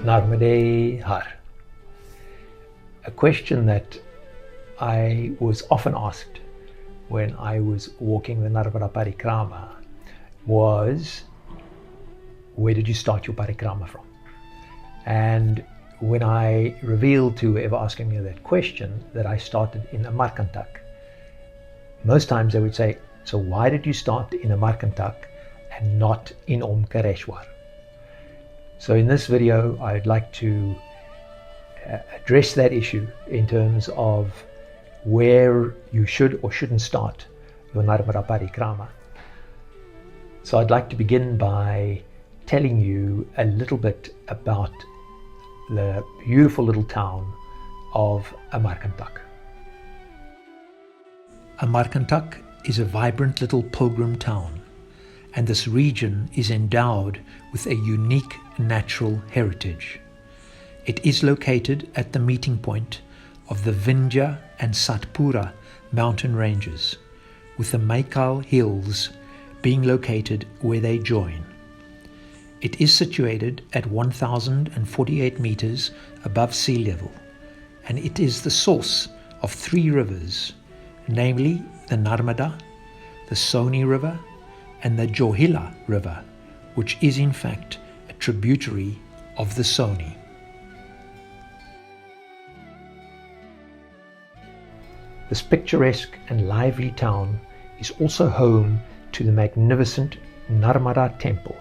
Narmada Har. A question that I was often asked when I was walking the Narmada Parikrama was, where did you start your parikrama from? And when I revealed to whoever asking me that question that I started in Amarkantak, most times they would say, so why did you start in Amarkantak and not in Omkareshwar? So in this video, I'd like to address that issue in terms of where you should or shouldn't start your Narmada Parikrama. So I'd like to begin by telling you a little bit about the beautiful little town of Amarkantak. Amarkantak is a vibrant little pilgrim town, and this region is endowed with a unique natural heritage. It is located at the meeting point of the Vindhya and Satpura mountain ranges, with the Maikal Hills being located where they join. It is situated at 1,048 meters above sea level, and it is the source of three rivers, namely the Narmada, the Soni River, and the Johila River, which is in fact a tributary of the Soni. This picturesque and lively town is also home to the magnificent Narmada temple,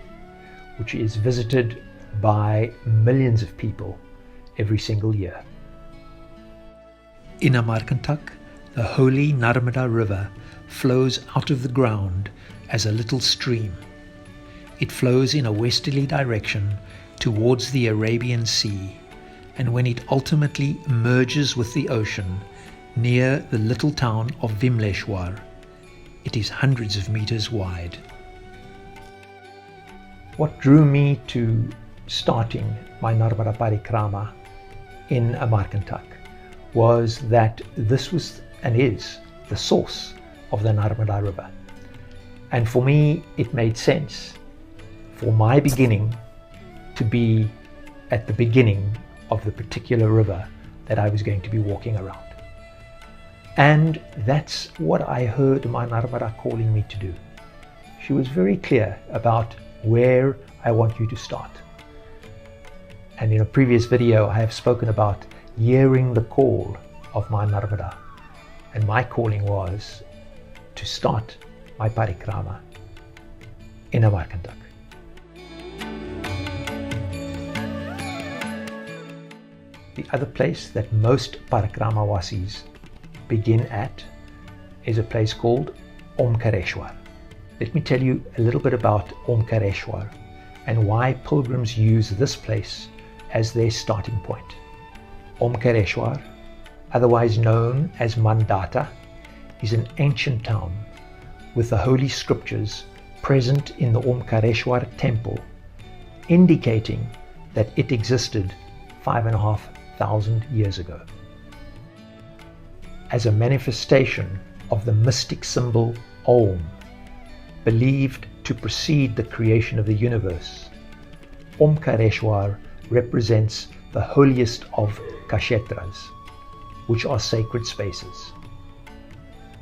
which is visited by millions of people every single year. In Amarkantak, the holy Narmada River flows out of the ground as a little stream. It flows in a westerly direction towards the Arabian Sea, and when it ultimately merges with the ocean near the little town of Vimleshwar, it is hundreds of meters wide. What drew me to starting my Narmada Parikrama in Amarkantak was that this was and is the source of the Narmada River. And for me, it made sense for my beginning to be at the beginning of the particular river that I was going to be walking around. And that's what I heard my Narmada calling me to do. She was very clear about where I want you to start. And in a previous video, I have spoken about hearing the call of my Narmada. And my calling was to start my parikrama in Amarkantak. The other place that most Parikramavasis begin at is a place called Omkareshwar. Let me tell you a little bit about Omkareshwar and why pilgrims use this place as their starting point. Omkareshwar, otherwise known as Mandata, is an ancient town with the holy scriptures present in the Omkareshwar temple, indicating that it existed 5,500 years ago. As a manifestation of the mystic symbol Om, believed to precede the creation of the universe, Omkareshwar represents the holiest of kshetras, which are sacred spaces.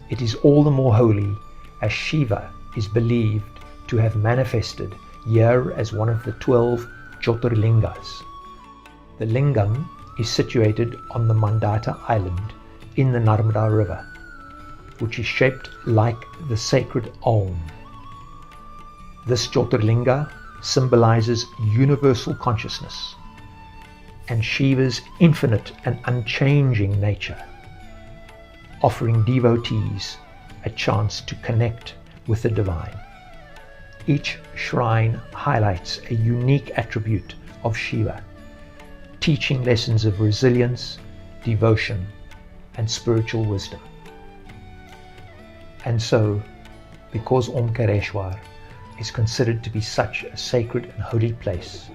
It is all the more holy as Shiva is believed to have manifested here as one of the 12 Jyotirlingas. The lingam is situated on the Mandata island in the Narmada River, which is shaped like the sacred Om. This Jyotirlinga symbolizes universal consciousness and Shiva's infinite and unchanging nature, offering devotees a chance to connect with the divine. Each shrine highlights a unique attribute of Shiva, teaching lessons of resilience, devotion, and spiritual wisdom. And so, because Omkareshwar is considered to be such a sacred and holy place,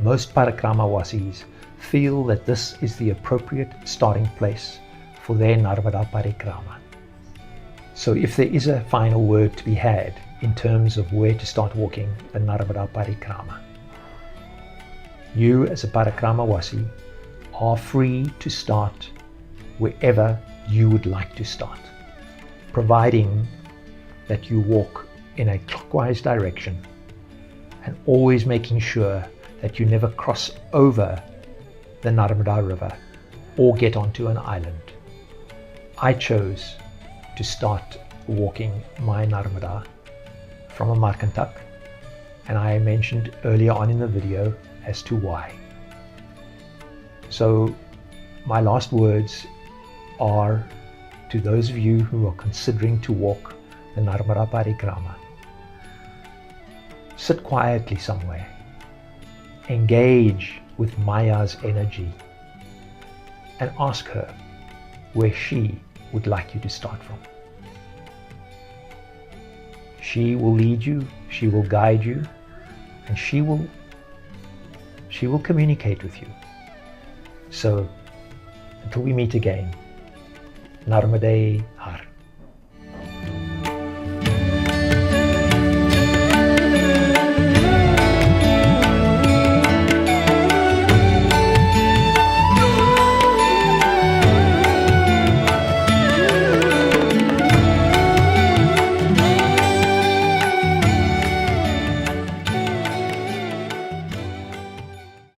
most Parikramavasis feel that this is the appropriate starting place for their Narmada Parikrama. So if there is a final word to be had in terms of where to start walking the Narmada Parikrama, You as a Parikramawasi are free to start wherever you would like to start, providing that you walk in a clockwise direction and always making sure that you never cross over the Narmada River or get onto an island. I chose to start walking my Narmada from Amarkantak, and I mentioned earlier on in the video as to why. So my last words are to those of you who are considering to walk the Narmada Parikrama. Sit quietly somewhere. Engage with Maya's energy and ask her where she would like you to start from. She will lead you, she will guide you, and she will communicate with you. So until we meet again, Narmada Har.